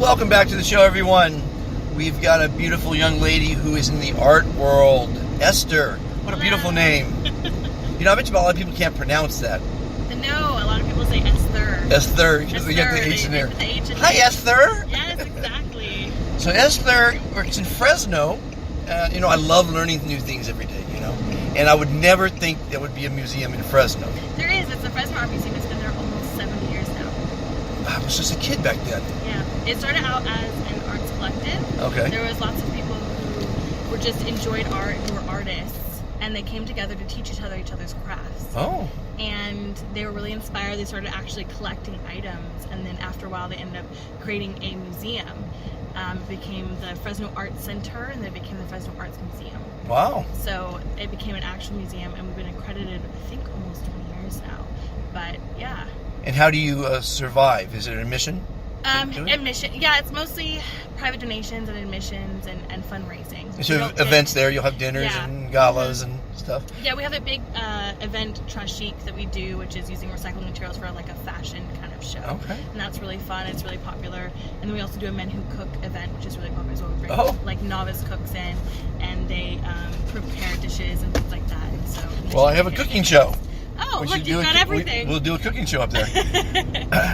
Welcome back to the show, everyone. We've got a beautiful young lady who is in the art world. Esther. What a beautiful name. You know, I bet you a lot of people can't pronounce that. No, a lot of people say Esther. Esther, because they get the H in there. Hi, Esther. Yes, exactly. So Esther works in Fresno. You know, I love learning new things every day, you know. And I would never think there would be a museum in Fresno. There is. It's the Fresno Art Museum. It's been there almost 70 years now. I was just a kid back then. Yeah. It started out as an arts collective. Okay. There was lots of people who were just enjoyed art, who were artists, and they came together to teach each other's crafts. Oh. And they were really inspired. They started actually collecting items, and then after a while they ended up creating a museum. It became the Fresno Arts Center, and then it became the Fresno Arts Museum. Wow. So it became an actual museum, and we've been accredited, I think, almost 20 years now. But yeah. And how do you survive? Is it admission? Admission. Yeah, it's mostly private donations and admissions and fundraising. So events there, you'll have dinners and galas and stuff? Yeah, we have a big event, Trash Chic, that we do, which is using recycled materials for like a fashion kind of show. Okay. And that's really fun. It's really popular. And then we also do a Men Who Cook event, which is really popular. So we bring like novice cooks in, and they prepare dishes and things like that. And so well, I have a cooking show. Oh, look, you've got everything. We'll do a cooking show up there.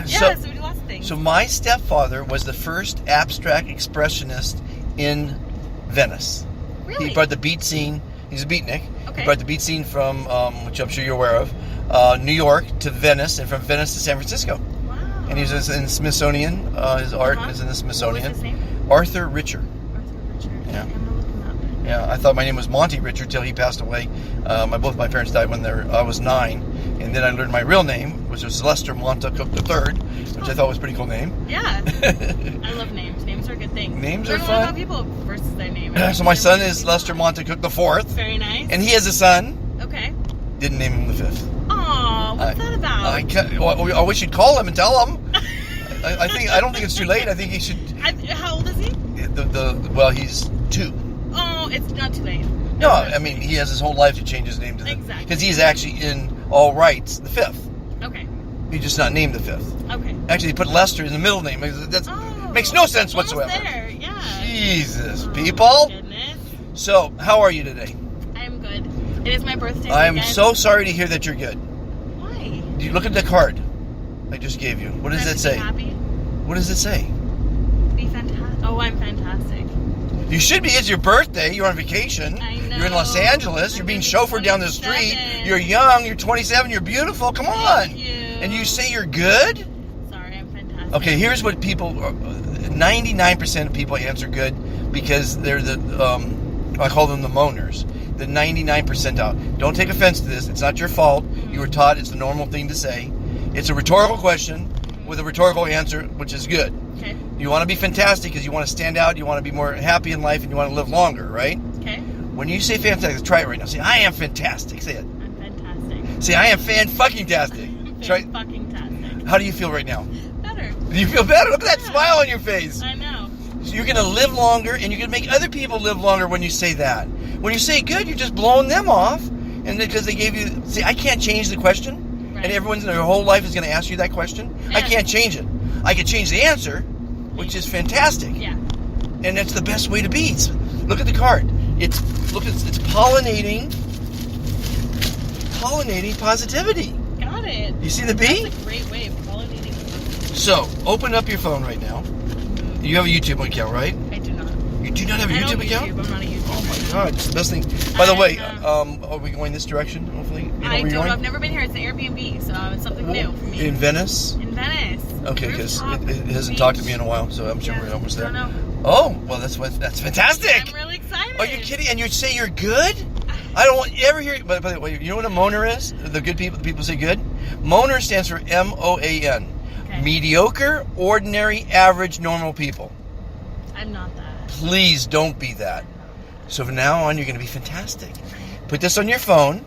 So we do lots of things. So my stepfather was the first abstract expressionist in Venice. Really? He brought the beat scene. He's a beatnik. Okay. He brought the beat scene from, which I'm sure you're aware of, New York to Venice, and from Venice to San Francisco. Wow. And he was in the Smithsonian. His art is in the Smithsonian. What was his name? Arthur Richer. Arthur Richer. Yeah. I'm gonna look him up. Yeah, I thought my name was Monty Richard till he passed away. Both my parents died when I was 9, and then I learned my real name, which was Lester Monta Cook III, which I thought was a pretty cool name. Yeah, I love names. Names are a good thing. Names are Learn a lot fun. about people versus their name. So my son is Lester Monta Cook IV, Very nice. and he has a son. Okay. Didn't name him the 5th. Aw, what's that about? I wish you'd call him and tell him. I don't think it's too late. I think he should. How old is he? Well, he's 2. Oh, it's not too late. No, I mean, he has his whole life to change his name to the... Exactly. Because he's actually in all rights the 5th. Okay. He's just not named the 5th. Okay. Actually, he put Lester in the middle name. That makes no sense whatsoever. There, yeah. Jesus, Oh, people. Goodness. So, how are you today? I am good. It is my birthday I'm weekend. so sorry to hear that you're good. Why? You look at the card I just gave you. What does that say? Be happy. What does it say? Be fantastic. Oh, I'm fantastic. You should be. It's your birthday. You're on vacation. I know. You're in Los Angeles. You're being chauffeured down the street. You're young. You're 27. You're beautiful. Come on. Thank you. And you say you're good? Sorry, I'm fantastic. Okay, here's what people... 99% of people answer good because they're the... I call them the moaners. The 99% out. Don't take offense to this. It's not your fault. You were taught it's the normal thing to say. It's a rhetorical question with a rhetorical answer, which is good. Okay. You want to be fantastic because you want to stand out, you want to be more happy in life, and you want to live longer, right? Okay. When you say fantastic, try it right now. Say, I am fantastic. Say it. I'm fantastic. Say, I am fan-fucking-tastic. Try. Fan-fucking-tastic. How do you feel right now? Better. Do you feel better? Look at that smile on your face. I know. So you're going to live longer, and you're going to make other people live longer when you say that. When you say good, you're just blowing them off, and because they gave you... See, I can't change the question. Right. And everyone's in their whole life is going to ask you that question. Yeah. I can't change it. I can change the answer, which is fantastic. Yeah. And that's the best way to be. Look at the card. It's pollinating positivity. Got it. You see the bee? That's a great way of pollinating. So, open up your phone right now. You have a YouTube account, right? I do not. You do not have a YouTube account? I'm not a YouTuber. Oh my God, it's the best thing. By the way, are we going this direction, hopefully? You know I where you're don't know. going? I've never been here. It's an Airbnb, so it's something new for me. In Venice? In Venice. Okay, because Rooftop it hasn't beach. talked to me in a while, so I'm sure we're almost there. I don't know. Oh, well, that's fantastic. I'm really excited. Are you kidding? And you say you're good? I don't want ever hear. By the way, you know what a moaner is? The good people. The people say good. Moaner stands for MOAN. Okay. Mediocre, ordinary, average, normal people. I'm not that. Please don't be that. So from now on, you're going to be fantastic. Put this on your phone.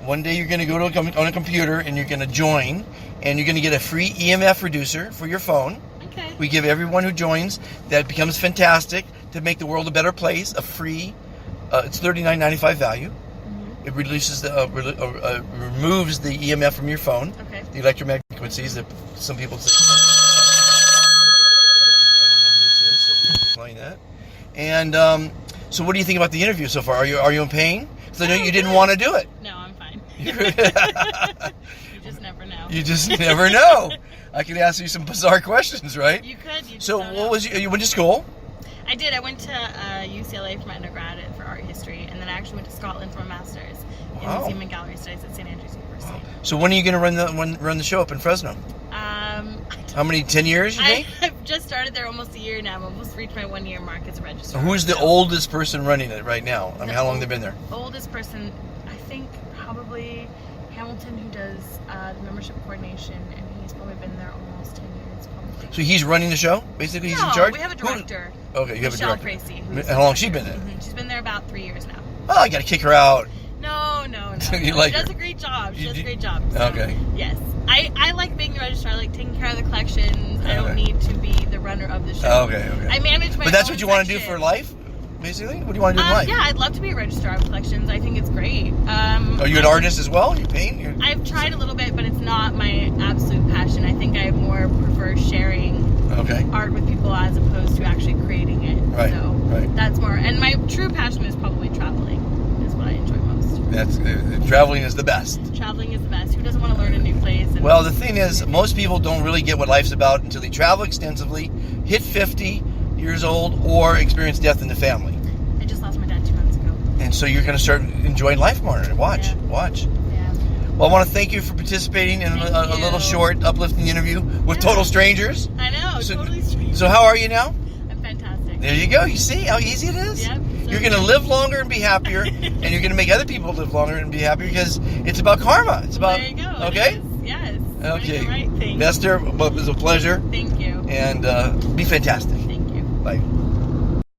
One day you're going to go to on a computer and you're going to join, and you're going to get a free EMF reducer for your phone. Okay. We give everyone who joins that becomes fantastic to make the world a better place a free. It's $39.95 value. Mm-hmm. It reduces removes the EMF from your phone. Okay. The electromagnetic frequencies that some people say. And so, what do you think about the interview so far? Are you in pain? Because I know you didn't want to do it. No, I'm fine. You just never know. You just never know. I could ask you some bizarre questions, right? You could. You just So, don't what know. was you went to school? I did. I went to UCLA for my undergrad for art history, and then I actually went to Scotland for my master's in Wow. Museum and Gallery Studies at St. Andrews University. So, when are you going to run the show up in Fresno? How many? 10 years? You think? I've just started there almost a year now. I've almost reached my 1 year mark as a registrar. Who's the So, oldest person running it right now? I mean, how long have they been there? Oldest person, I think probably Hamilton, who does the membership coordination, and he's probably been there almost 10 years. Probably. So he's running the show. Basically, he's in charge. We have a director. Okay, you have Michelle a director. Tracy. How long has she been there? She's been there about 3 years now. Oh, I got to kick her out. No. You like she does her? a great job. She You does do- a great job. So, Okay. Yes. I like being the registrar. I like taking care of the collections. I don't Okay. need to be the runner of the show. Okay. I manage my But that's own what you want to do section. for life, basically. What do you want to do in life? Yeah, I'd love to be a registrar of collections. I think it's great. Are you an artist as well? You paint? I've tried a little bit, but it's not my absolute passion. I think I more prefer sharing Okay. art with people as opposed to actually creating it. Right, So right. that's more. And my true passion is probably traveling. Is what I enjoy most. That's traveling is the best. Traveling is the best. Who doesn't want to learn a new place? And Well, the thing is, most people don't really get what life's about until they travel extensively, hit 50 years old, or experience death in the family. I just lost my dad 2 months ago. And so you're going to start enjoying life more. Watch. Yeah. Well, I want to thank you for participating in a Thank little you. short, uplifting interview with Yeah. total strangers. I know. So- Totally strange. So how are you now? I'm fantastic. There you go. You see how easy it is? Yep, so You're going to good. live longer and be happier, and you're going to make other people live longer and be happier because it's about karma. It's about There you go. It okay. is. Yes. Okay. Doing the right thing. Esther, it was a pleasure, Thank you. and be fantastic. Thank you. Bye.